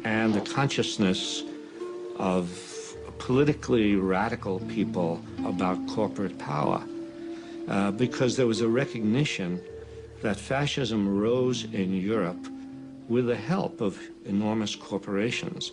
and the consciousness of politically radical people about corporate power, because there was a recognition that fascism rose in Europe with the help of enormous corporations.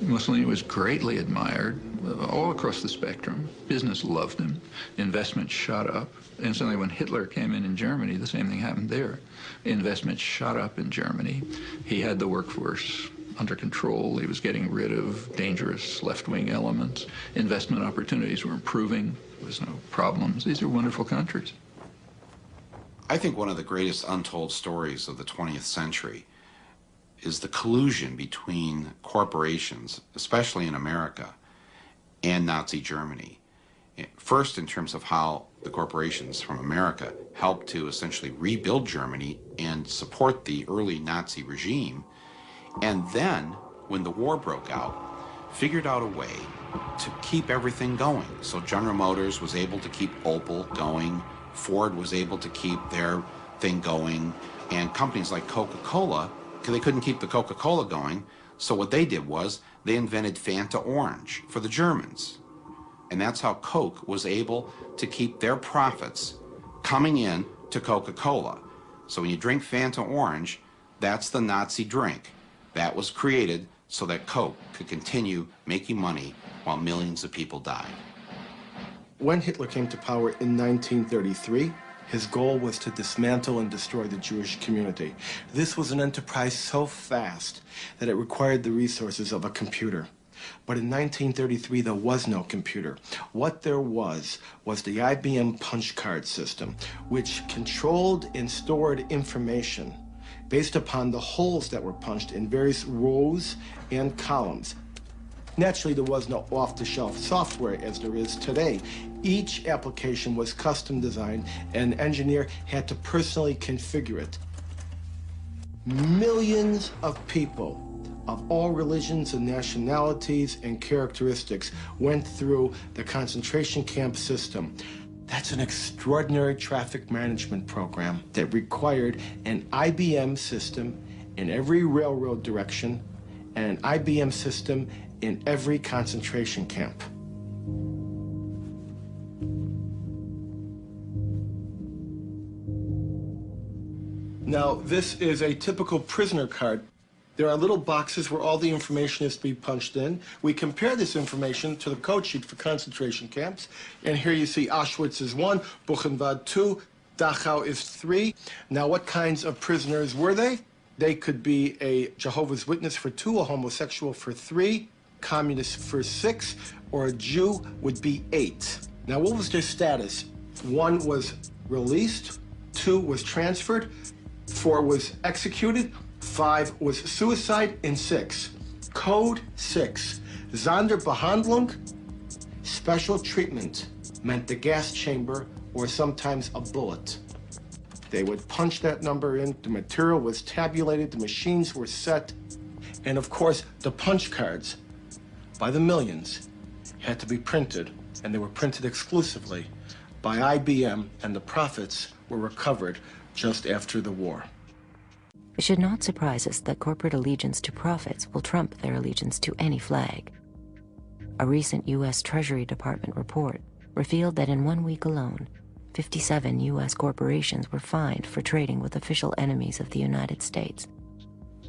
Mussolini was greatly admired all across the spectrum. Business loved him. Investment shot up. And suddenly when Hitler came in Germany, the same thing happened there. Investment shot up in Germany. He had the workforce under control. He was getting rid of dangerous left-wing elements. Investment opportunities were improving. There was no problems. These are wonderful countries. I think one of the greatest untold stories of the 20th century is the collusion between corporations, especially in America, and Nazi Germany. First, in terms of how the corporations from America helped to essentially rebuild Germany and support the early Nazi regime, and then, when the war broke out, figured out a way to keep everything going. So General Motors was able to keep Opel going, Ford was able to keep their thing going, and companies like Coca-Cola, they couldn't keep the Coca-Cola going, so what they did was they invented Fanta Orange for the Germans. And that's how Coke was able to keep their profits coming in to Coca-Cola. So when you drink Fanta Orange, that's the Nazi drink. That was created so that Coke could continue making money while millions of people died. When Hitler came to power in 1933, his goal was to dismantle and destroy the Jewish community. This was an enterprise so fast that it required the resources of a computer. But in 1933, there was no computer. What there was the IBM punch card system, which controlled and stored information based upon the holes that were punched in various rows and columns. Naturally, there was no off-the-shelf software as there is today. Each application was custom designed, and an engineer had to personally configure it. Millions of people of all religions and nationalities and characteristics went through the concentration camp system. That's an extraordinary traffic management program that required an IBM system in every railroad direction and an IBM system in every concentration camp. Now, this is a typical prisoner card. There are little boxes where all the information is to be punched in. We compare this information to the code sheet for concentration camps. And here you see Auschwitz is 1, Buchenwald 2, Dachau is 3. Now, what kinds of prisoners were they? They could be a Jehovah's Witness for 2, a homosexual for 3, communist for 6, or a Jew would be 8. Now, what was their status? 1 was released, 2 was transferred, 4 was executed, 5 was suicide, and 6. Code 6. Sonderbehandlung, special treatment, meant the gas chamber or sometimes a bullet. They would punch that number in, the material was tabulated, the machines were set, and of course, the punch cards, by the millions, had to be printed, and they were printed exclusively by IBM, and the profits were recovered just after the war. It should not surprise us that corporate allegiance to profits will trump their allegiance to any flag. A recent U.S. Treasury Department report revealed that in 1 week alone, 57 U.S. corporations were fined for trading with official enemies of the United States,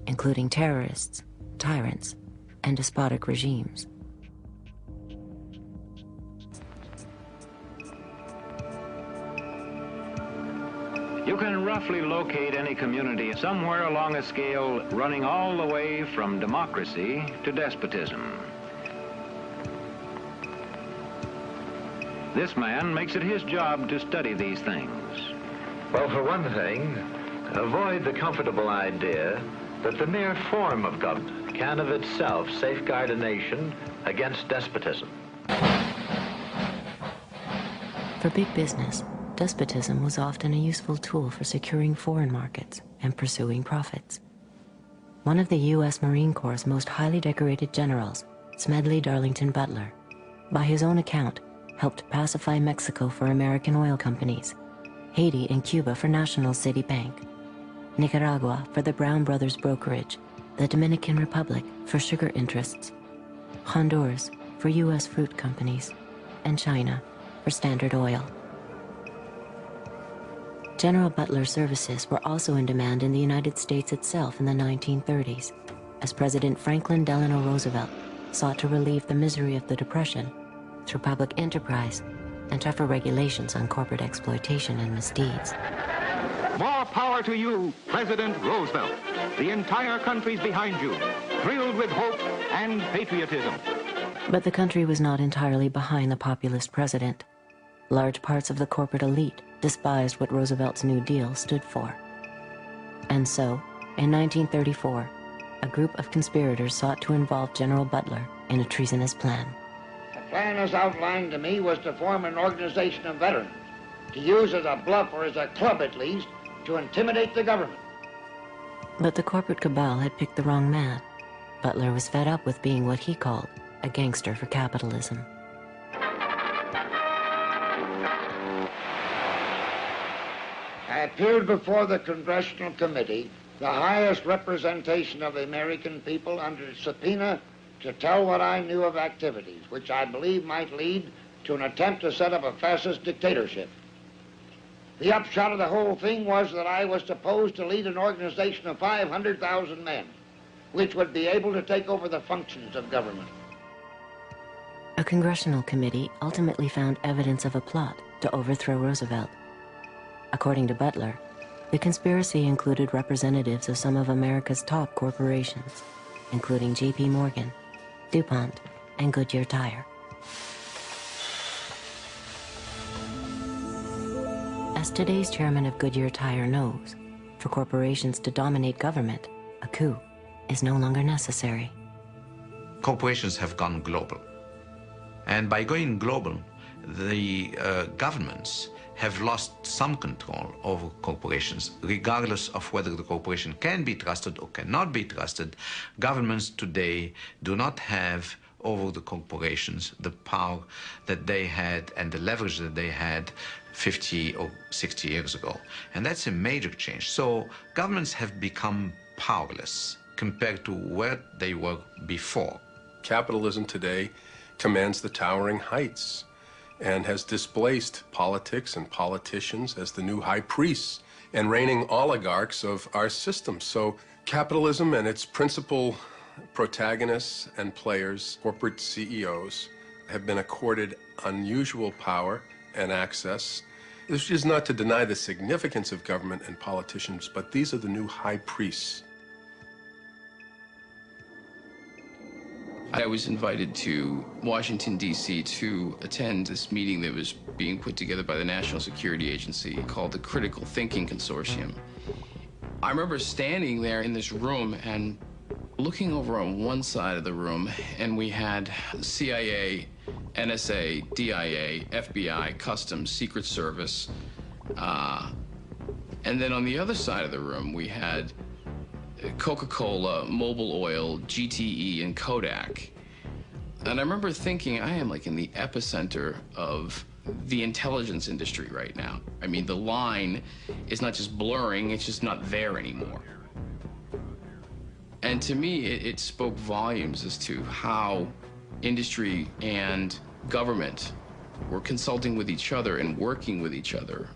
including terrorists, tyrants, and despotic regimes. You can roughly locate any community somewhere along a scale running all the way from democracy to despotism. This man makes it his job to study these things. Well, for one thing, avoid the comfortable idea that the mere form of government can of itself safeguard a nation against despotism. For big business, despotism was often a useful tool for securing foreign markets and pursuing profits. One of the U.S. Marine Corps' most highly decorated generals, Smedley Darlington Butler, by his own account, helped pacify Mexico for American oil companies, Haiti and Cuba for National City Bank, Nicaragua for the Brown Brothers Brokerage, the the Dominican Republic for sugar interests, Honduras for U.S. fruit companies, and China for Standard Oil. General Butler's services were also in demand in the United States itself in the 1930s, as President Franklin Delano Roosevelt sought to relieve the misery of the Depression through public enterprise and tougher regulations on corporate exploitation and misdeeds. More power to you, President Roosevelt. The entire country's behind you, thrilled with hope and patriotism. But the country was not entirely behind the populist president. Large parts of the corporate elite despised what Roosevelt's New Deal stood for. And so, in 1934, a group of conspirators sought to involve General Butler in a treasonous plan. The plan as outlined to me was to form an organization of veterans, to use as a bluff or as a club at least, to intimidate the government. But the corporate cabal had picked the wrong man. Butler was fed up with being what he called a gangster for capitalism. I appeared before the Congressional Committee, the highest representation of the American people, under subpoena to tell what I knew of activities which I believe might lead to an attempt to set up a fascist dictatorship. The upshot of the whole thing was that I was supposed to lead an organization of 500,000 men, which would be able to take over the functions of government. A congressional committee ultimately found evidence of a plot to overthrow Roosevelt. According to Butler, the conspiracy included representatives of some of America's top corporations, including J.P. Morgan, DuPont, and Goodyear Tire. As today's chairman of Goodyear Tire knows, for corporations to dominate government, a coup is no longer necessary. Corporations have gone global. And by going global, the governments have lost some control over corporations. Regardless of whether the corporation can be trusted or cannot be trusted, governments today do not have over the corporations the power that they had and the leverage that they had 50 or 60 years ago. And that's a major change. So governments have become powerless compared to where they were before. Capitalism today commands the towering heights and has displaced politics and politicians as the new high priests and reigning oligarchs of our system. So capitalism and its principal protagonists and players, corporate CEOs, have been accorded unusual power and access. This is not to deny the significance of government and politicians, but these are the new high priests. I was invited to Washington, D.C. to attend this meeting that was being put together by the National Security Agency called the Critical Thinking Consortium. I remember standing there in this room and looking over on one side of the room, and we had CIA, NSA, DIA, FBI, Customs, Secret Service, and then on the other side of the room we had Coca-Cola, Mobil Oil, GTE, and Kodak. And I remember thinking, I am like in the epicenter of the intelligence industry right now. I mean, the line is not just blurring, it's just not there anymore. And to me, it spoke volumes as to how industry and government were consulting with each other and working with each other.